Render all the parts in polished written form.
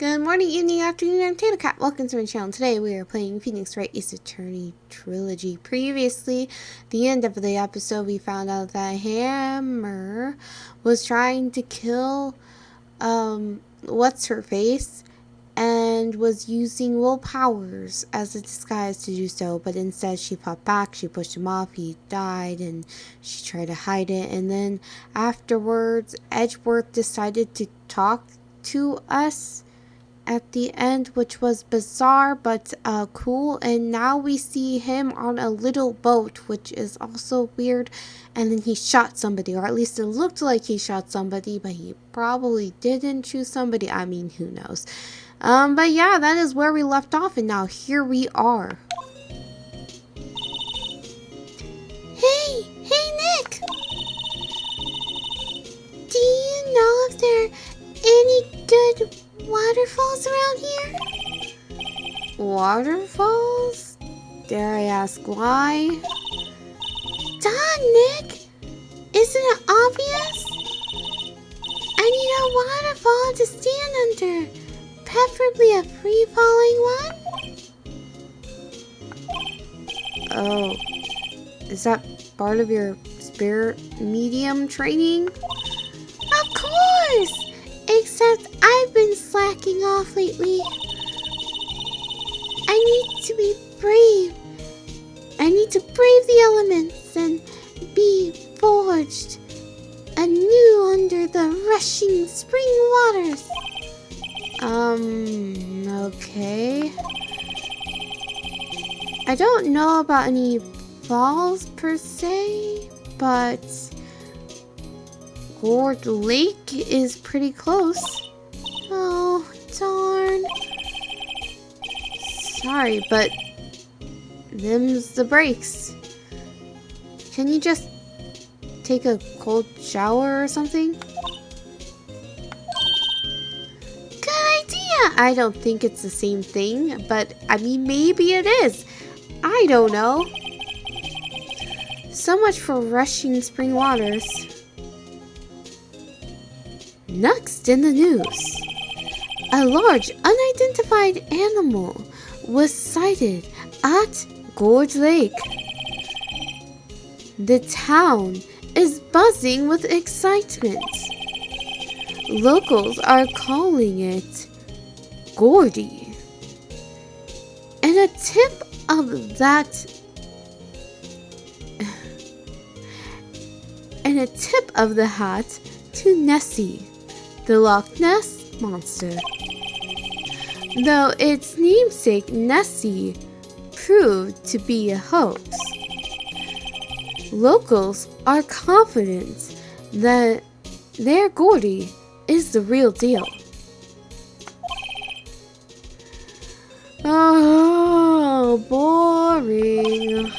Good morning, evening, afternoon, I'm Tater Cat. Welcome to my channel. Today we are playing Phoenix Wright Ace Attorney Trilogy. Previously, the end of the episode, we found out that Hammer was trying to kill, what's-her-face, and was using will powers as a disguise to do so, but instead she fought back, she pushed him off, he died, and she tried to hide it, and then afterwards, Edgeworth decided to talk to us at the end, which was bizarre but cool, and now we see him on a little boat, which is also weird, and then he shot somebody, or at least it looked like he shot somebody, but he probably didn't shoot somebody. I mean, who knows. But yeah, that is where we left off, and now here we are. Hey Nick! Do you know if there are any good waterfalls around here? Waterfalls? Dare I ask why? Duh, Nick! Isn't it obvious? I need a waterfall to stand under. Preferably a free-falling one? Oh. Is that part of your spirit medium training? Of course! Except I've been slacking off lately. I need to be brave. I need to brave the elements and be forged anew under the rushing spring waters. Okay. I don't know about any falls per se, but Gourd Lake is pretty close. Oh, darn. Sorry, but them's the breaks. Can you just take a cold shower or something? Good idea! I don't think it's the same thing, but I mean, maybe it is. I don't know. So much for rushing spring waters. Next in the news, a large unidentified animal was sighted at Gorge Lake. The town is buzzing with excitement. Locals are calling it Gordy. And a tip of the hat to Nessie, the Loch Ness Monster. Though its namesake Nessie proved to be a hoax, locals are confident that their Gordy is the real deal. Oh, boring.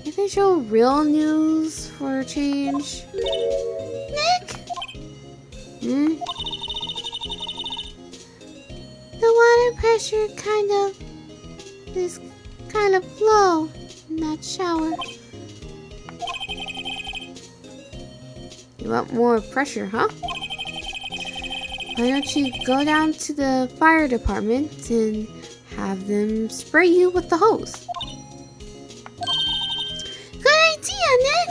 Can they show real news for a change? Nick? The water pressure is kind of low in that shower. You want more pressure, huh? Why don't you go down to the fire department and have them spray you with the hose? Good idea, Nick!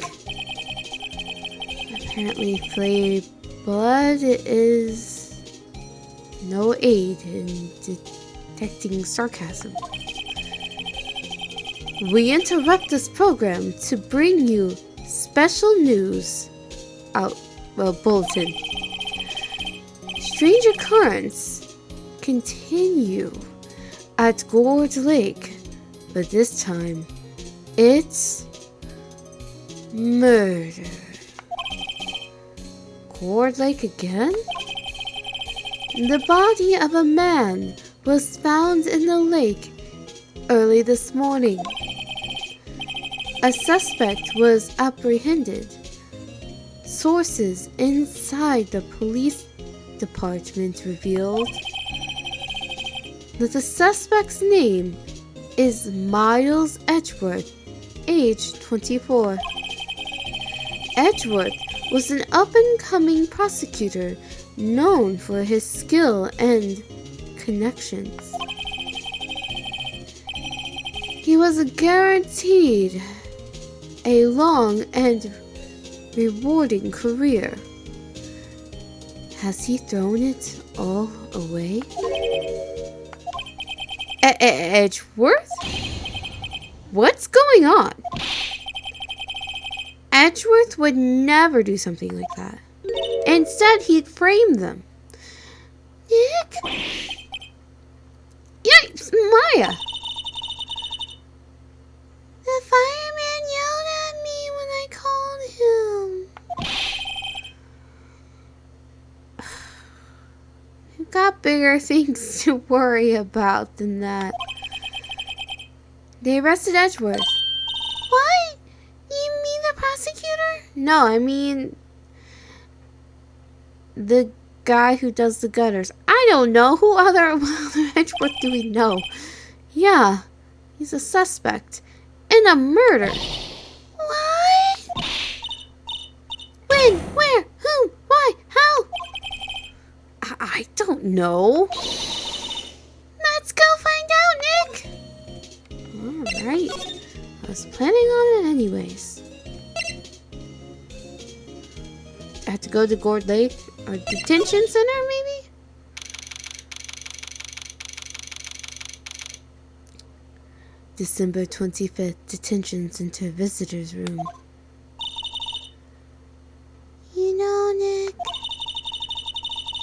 Apparently flavored blood is no aid in detecting sarcasm. We interrupt this program to bring you special news bulletin. Strange occurrence continue at Gourd Lake, but this time it's murder. Gourd Lake again? The body of a man was found in the lake early this morning. A suspect was apprehended. Sources inside the police department revealed that the suspect's name is Miles Edgeworth, age 24. Edgeworth was an up-and-coming prosecutor known for his skill and connections. He was guaranteed a long and rewarding career. Has he thrown it all away? Edgeworth? What's going on? Edgeworth would never do something like that. Instead, he'd frame them. Nick? Yikes, Maya! The fireman yelled at me when I called him. You've got bigger things to worry about than that. They arrested Edgeworth. What? You mean the prosecutor? No, I mean the guy who does the gutters. I don't know. Who other Edgeworth do we know? Yeah, he's a suspect in a murder. What? When? Where? Whom? Why? How? I don't know. Let's go find out, Nick. Alright. I was planning on it anyways. I have to go to Gourd Lake or detention center, maybe? December 25th, detention center visitor's room. You know, Nick,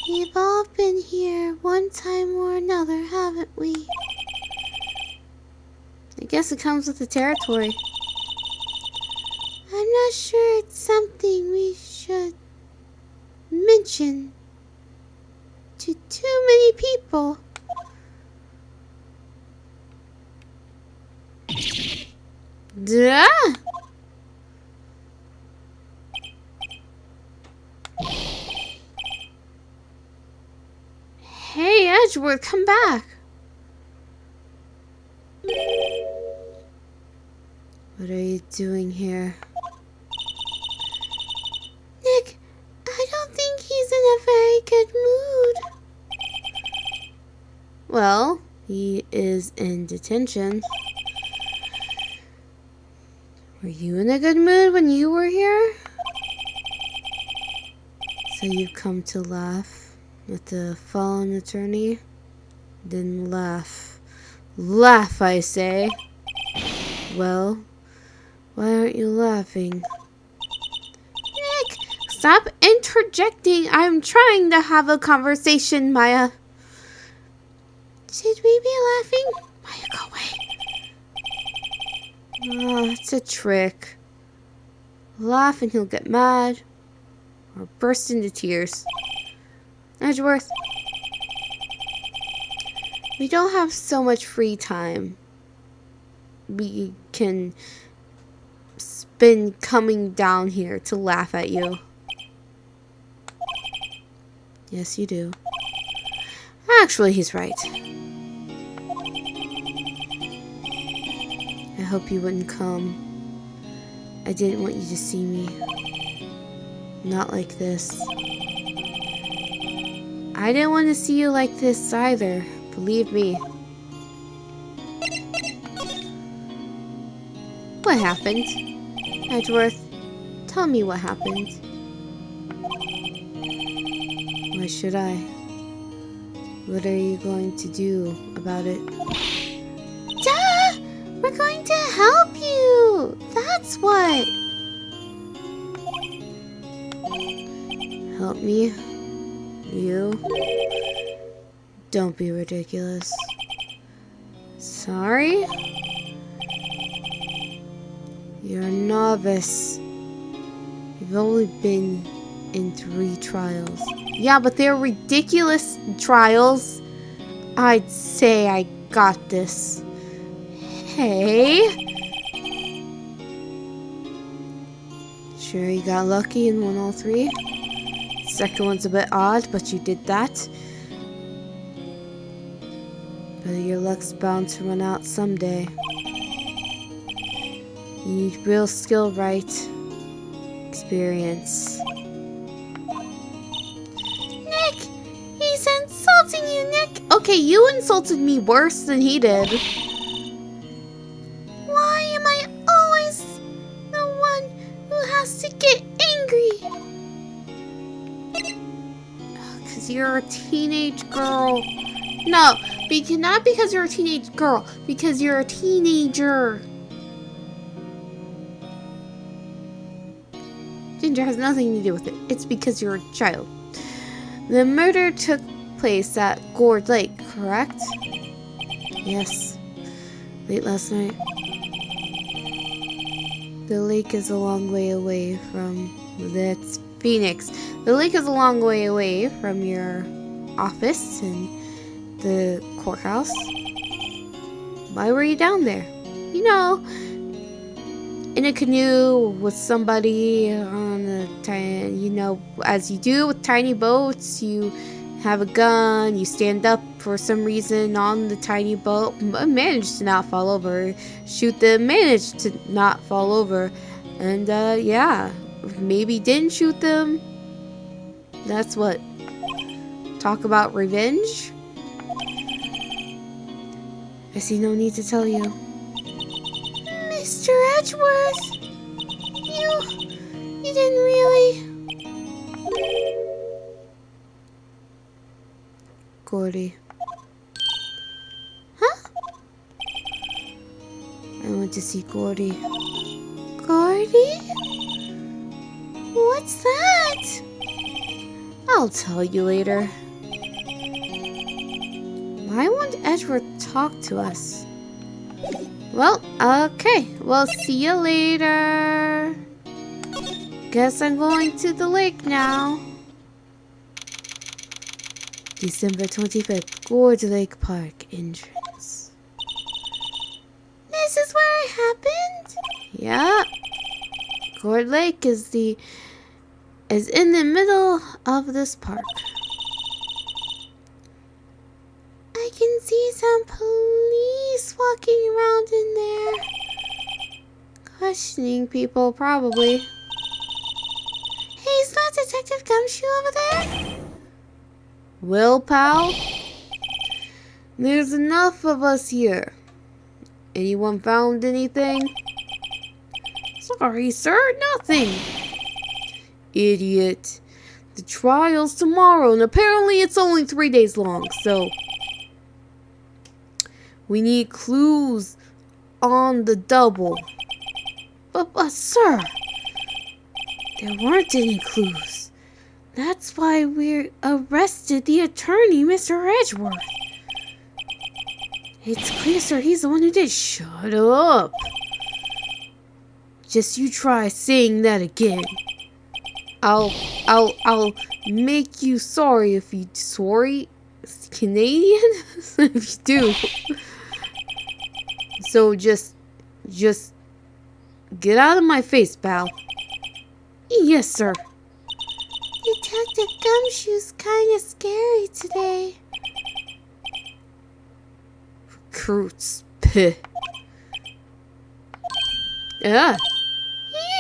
we've all been here one time or another, haven't we? I guess it comes with the territory. I'm not sure it's something we should mention to too many people. Duh! Hey, Edgeworth, come back. What are you doing here? Nick, I don't think he's in a very good mood. Well, he is in detention. Were you in a good mood when you were here? So you've come to laugh at the fallen attorney? Then laugh. Laugh, I say. Well, why aren't you laughing? Nick, stop interjecting. I'm trying to have a conversation, Maya. Should we be laughing? Maya, go away. Oh, it's a trick. Laugh and he'll get mad or burst into tears. Edgeworth, we don't have so much free time. We can spend coming down here to laugh at you. Yes, you do. Actually, he's right. I hope you wouldn't come. I didn't want you to see me. Not like this. I didn't want to see you like this either. Believe me. What happened? Edgeworth, tell me what happened. Why should I? What are you going to do about it? Duh! We're going to help you! That's what! Help me? You? Don't be ridiculous. Sorry? You're a novice. You've only been in 3 trials. Yeah, but they're ridiculous trials. I'd say I got this. Hey? Sure you got lucky and won all 3? Second one's a bit odd, but you did that. But your luck's bound to run out someday. You need real skill, right? Experience. Nick, insulting you, Nick? Okay, you insulted me worse than he did. Why am I always the one who has to get angry? Because you're a teenage girl. No, not because you're a teenage girl, because you're a teenager. Ginger has nothing to do with it. It's because you're a child. The murder took place at Gourd Lake, correct? Yes. Late last night. The lake is a long way away from... That's Phoenix. The lake is a long way away from your office and the courthouse. Why were you down there? You know, in a canoe with somebody on a tiny, you know, as you do with tiny boats, you have a gun, you stand up for some reason on the tiny boat, manage to not fall over, shoot them, manage to not fall over, and yeah, maybe didn't shoot them. That's what. Talk about revenge? I see no need to tell you. Mr. Edgeworth! You didn't really... Gordy. Huh? I went to see Gordy. Gordy? What's that? I'll tell you later. Why won't Edgeworth talk to us? Well, okay. Well, see you later. Guess I'm going to the lake now. December 25th, Gourd Lake Park entrance. This is where it happened? Yeah. Gourd Lake is in the middle of this park. I can see some police walking around in there. Questioning people, probably. Hey, is that Detective Gumshoe over there? Well, pal, there's enough of us here. Anyone found anything? Sorry, sir, nothing. Idiot. The trial's tomorrow, and apparently it's only 3 days long, so... We need clues on the double. But sir, there weren't any clues. That's why we arrested the attorney, Mr. Edgeworth. It's clear, sir, he's the one who did. Shut up. Just you try saying that again. I'll make you sorry if you... Sorry? Canadian? If you do. So just get out of my face, pal. Yes, sir. Detective Gumshoe's kind of scary today. Recruits. Peh. Yeah.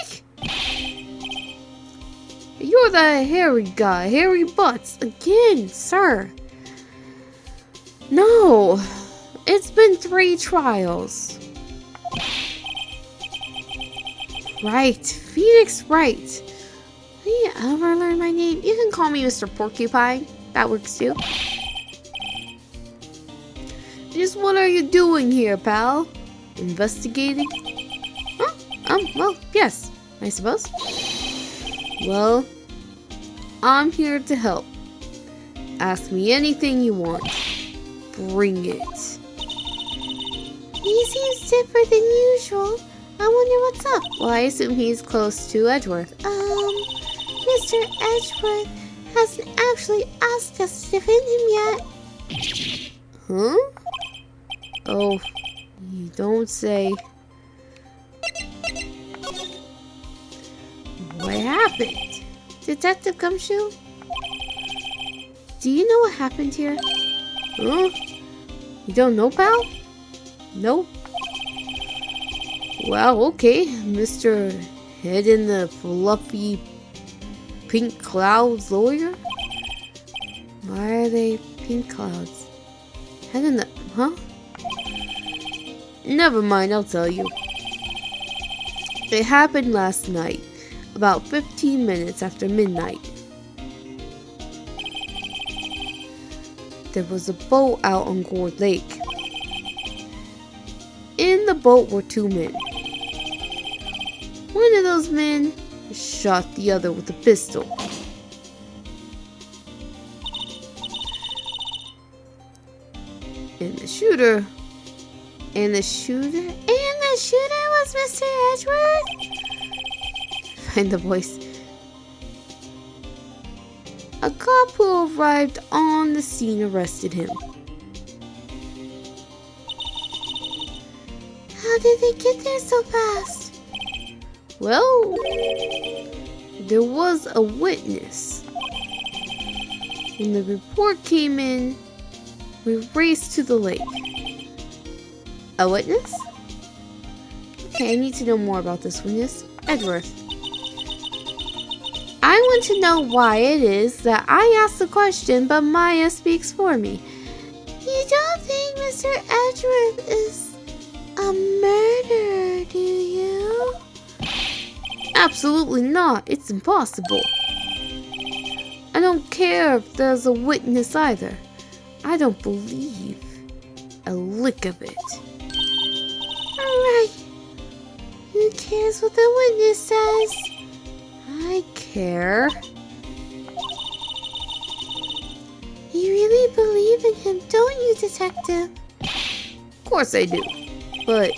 Eek. You're the hairy guy. Hairy butts. Again, sir. No. It's been 3 trials. Right. Phoenix Wright. Will you ever learn my name? You can call me Mr. Porcupine. That works too. Just what are you doing here, pal? Investigating? Huh? Well, yes, I suppose. Well, I'm here to help. Ask me anything you want. Bring it. He seems different than usual. I wonder what's up. Well, I assume he's close to Edgeworth. Mr. Edgeworth hasn't actually asked us to defend him yet. Huh? Oh, you don't say. What happened? Detective Gumshoe? Do you know what happened here? Huh? You don't know, pal? No? Well, okay, Mr. Head in the fluffy pink clouds lawyer. Why are they pink clouds. Head in the... Huh? Never mind, I'll tell you. It happened last night, about 15 minutes after midnight. There was a boat out on Gourd Lake. In the boat were 2 men. One of those men shot the other with a pistol. And the shooter was Mr. Edgeworth? Find the voice. A cop who arrived on the scene arrested him. How did they get there so fast? Well, there was a witness. When the report came in, we raced to the lake. A witness? Okay, I need to know more about this witness. Edgeworth. I want to know why it is that I asked the question, but Maya speaks for me. You don't think Mr. Edgeworth is a murderer, do you? Absolutely not. It's impossible. I don't care if there's a witness either. I don't believe a lick of it. Alright. Who cares what the witness says? I care. You really believe in him, don't you, Detective? Of course I do. But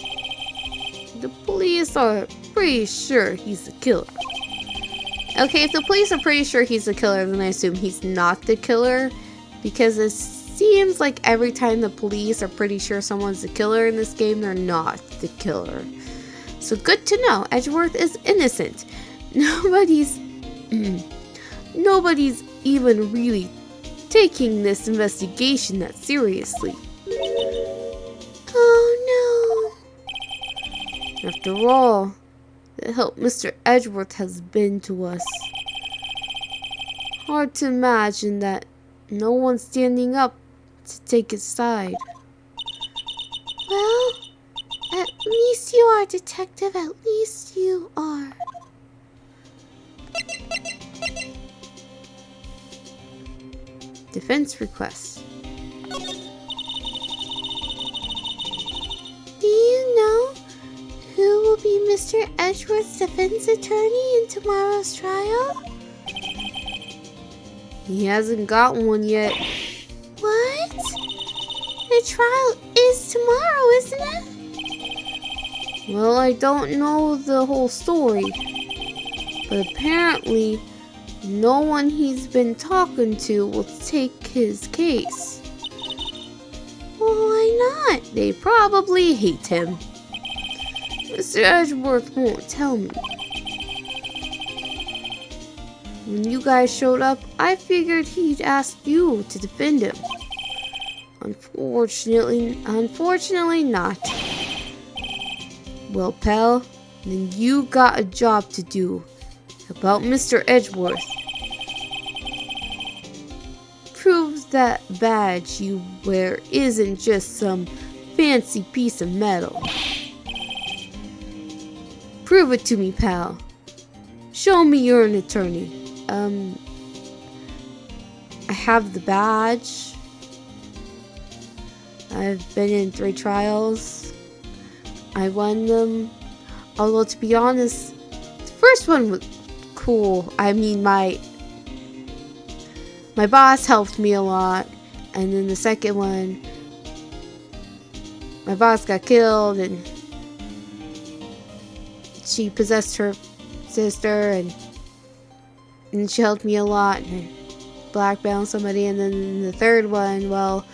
the police are pretty sure he's the killer. Okay, if the police are pretty sure he's the killer, then I assume he's not the killer. Because it seems like every time the police are pretty sure someone's the killer in this game, they're not the killer. So good to know, Edgeworth is innocent. Nobody's even really taking this investigation that seriously. Oh no. After all, the help Mr. Edgeworth has been to us. Hard to imagine that no one's standing up to take his side. Well, at least you are, Detective. At least you are. Defense request. Do you know who will be Mr. Edgeworth's defense attorney in tomorrow's trial? He hasn't got one yet. What? The trial is tomorrow, isn't it? Well, I don't know the whole story. But apparently, no one he's been talking to will take his case. Well, why not? They probably hate him. Mr. Edgeworth won't tell me. When you guys showed up, I figured he'd ask you to defend him. Unfortunately not. Well, pal, then you got a job to do about Mr. Edgeworth. Prove that badge you wear isn't just some fancy piece of metal. Prove it to me, pal. Show me you're an attorney. I have the badge. I've been in 3 trials. I won them. Although, to be honest, the first one was cool. I mean, my boss helped me a lot. And then the second one, my boss got killed and she possessed her sister and she helped me a lot and blackmailed somebody. And then the third one, well,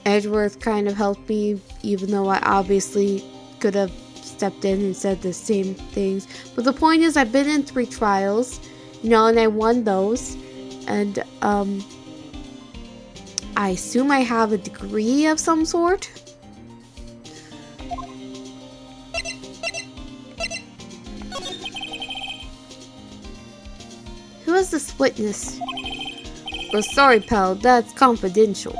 Edgeworth kind of helped me, even though I obviously could have stepped in and said the same things. But the point is, I've been in 3 trials, you know, and I won those. And I assume I have a degree of some sort. Who is this witness? Oh, sorry, pal, that's confidential.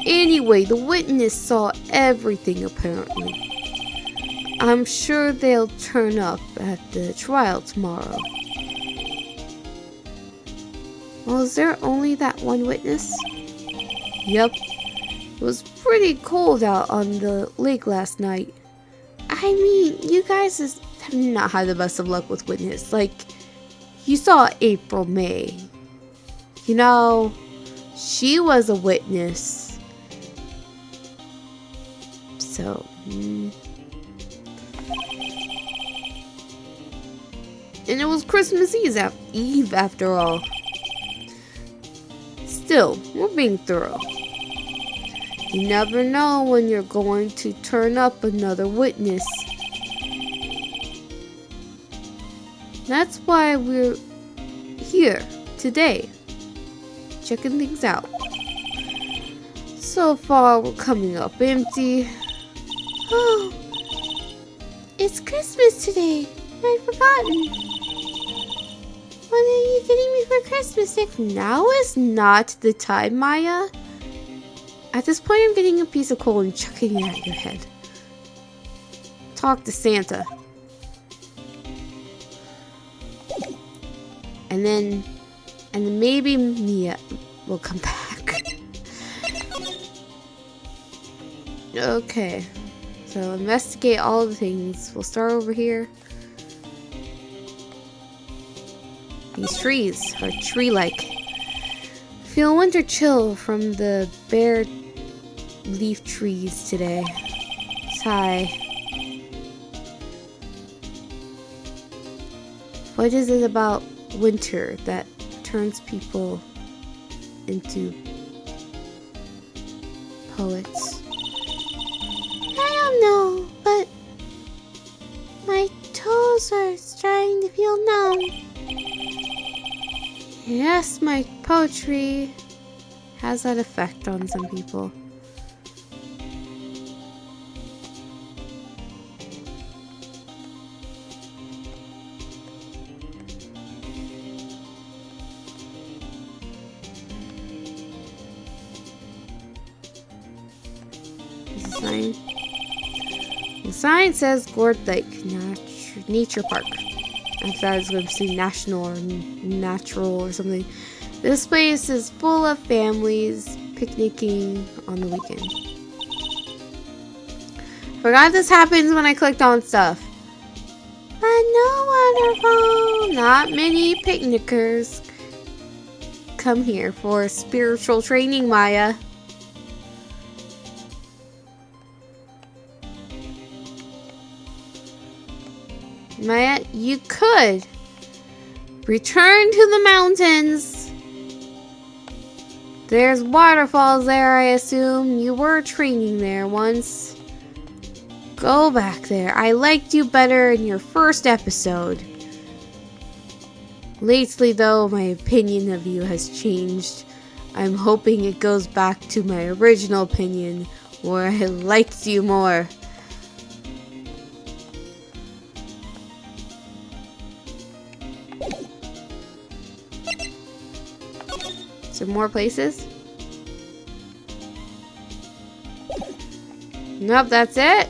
Anyway, the witness saw everything apparently. I'm sure they'll turn up at the trial tomorrow. Well, is there only that one witness? Yep. It was pretty cold out on the lake last night. I mean, you guys have not had the best of luck with witness. Like, you saw April May. You know, she was a witness. So, and it was Christmas Eve after all. Still, we're being thorough. You never know when you're going to turn up another witness. That's why we're here today, checking things out. So far, we're coming up empty. Oh, it's Christmas today. I'd forgotten. What are you getting me for Christmas, Nick? Now is not the time, Maya. At this point, I'm getting a piece of coal and chucking it at your head. Talk to Santa. And then maybe Mia will come back. Okay. So investigate all the things. We'll start over here. These trees are tree-like. Feel winter chill from the bare leaf trees today. Sigh. What is it about winter that turns people into poets? I don't know, but my toes are starting to feel numb. Yes, my poetry has that effect on some people. There's a sign. The sign says Gourd Lake Nature Park. I thought I was going to say national or natural or something. This place is full of families picnicking on the weekend. Forgot this happens when I clicked on stuff. But no, wonderful. Not many picnickers come here for spiritual training, Maya. Maya, you could return to the mountains. There's waterfalls there, I assume. You were training there once. Go back there. I liked you better in your first episode. Lately, though, my opinion of you has changed. I'm hoping it goes back to my original opinion, where I liked you more. Some more places? Nope, that's it.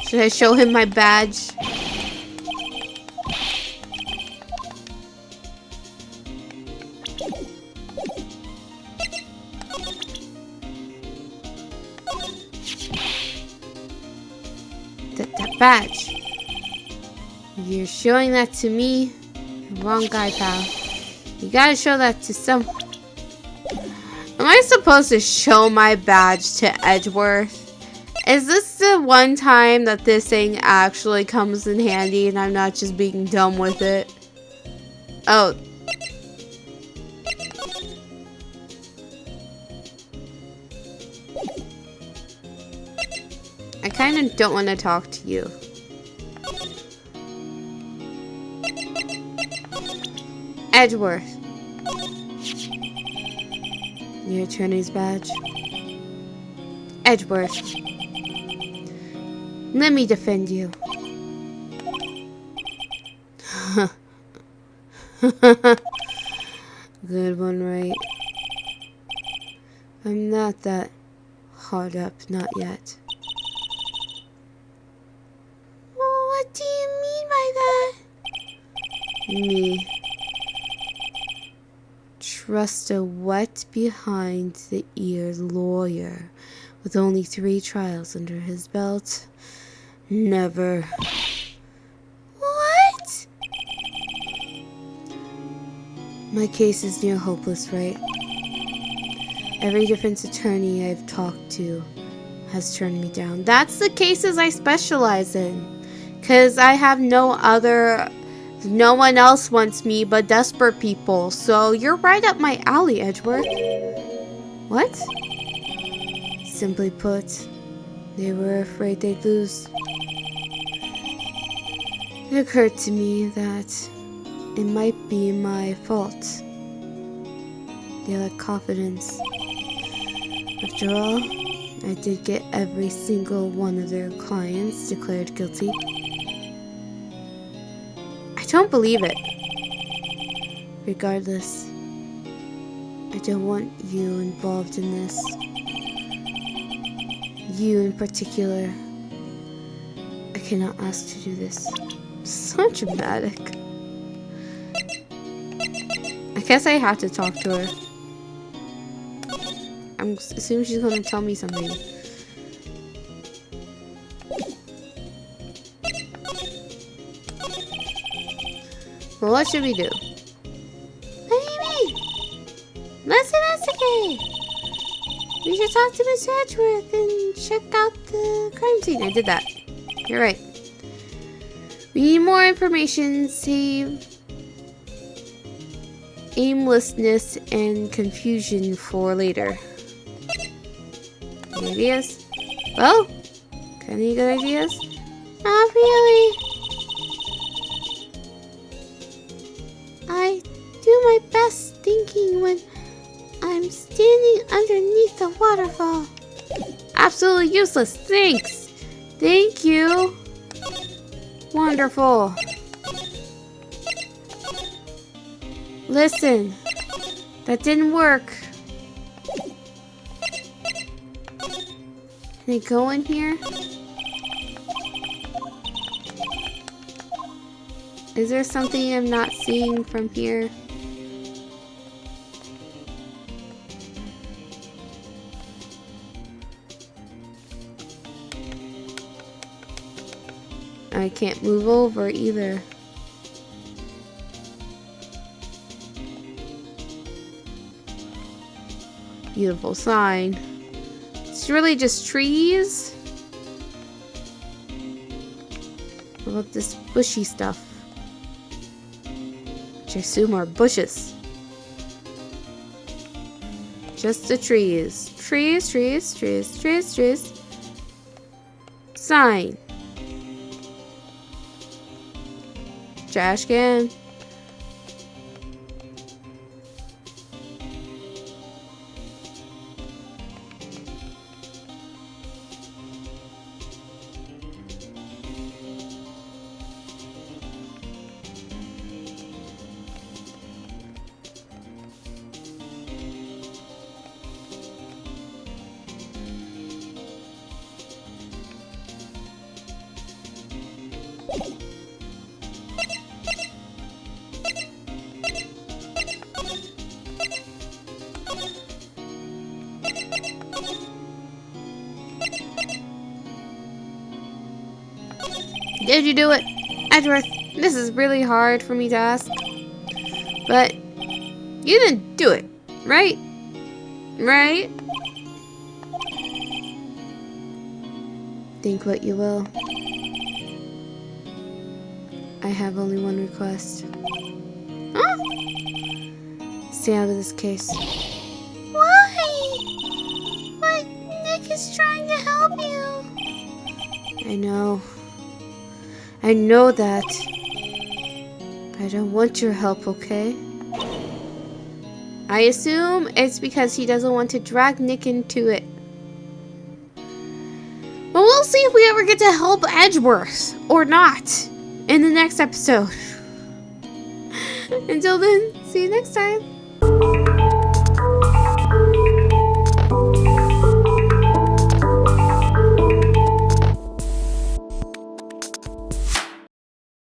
Should I show him my badge? That badge. You're showing that to me? Wrong guy, pal. You gotta show that to some... Am I supposed to show my badge to Edgeworth? Is this the one time that this thing actually comes in handy and I'm not just being dumb with it? Oh. I kind of don't want to talk to you. Edgeworth. Your attorney's badge. Edgeworth. Let me defend you. Good one, right? I'm not that hard up, not yet. What do you mean by that? Me. Trust a wet behind the ears lawyer with only 3 trials under his belt? Never. What? My case is near hopeless, right? Every defense attorney I've talked to has turned me down. That's the cases I specialize in. 'Cause I have no one else wants me but desperate people. So you're right up my alley, Edgeworth. What? Simply put, they were afraid they'd lose. It occurred to me that it might be my fault. They lack confidence. After all, I did get every single one of their clients declared guilty. I don't believe it. Regardless, I don't want you involved in this. You in particular. I cannot ask to do this. So dramatic. I guess I have to talk to her. I'm assuming she's gonna tell me something. Well, what should we do? What do you mean? Let's investigate! We should talk to Mr. Edgeworth and check out the crime scene. I did that. You're right. We need more information, save aimlessness and confusion for later. Any ideas? Well, got any good ideas? Not really. I do my best thinking when I'm standing underneath the waterfall. Absolutely useless. Thanks. Thank you. Wonderful. Listen, that didn't work. Can I go in here? Is there something I'm not seeing from here? I can't move over either. Beautiful sign. It's really just trees. What about this bushy stuff? Which I assume are bushes. Just the trees. Trees, trees, trees, trees, trees. Sign. Trash can. Did you do it? Edgeworth, this is really hard for me to ask. But you didn't do it, right? Right? Think what you will. I have only one request. Huh? Stay out of this case. Why? But Nick is trying to help you. I know. I know that. I don't want your help, okay? I assume it's because he doesn't want to drag Nick into it. But we'll see if we ever get to help Edgeworth or not in the next episode. Until then, see you next time.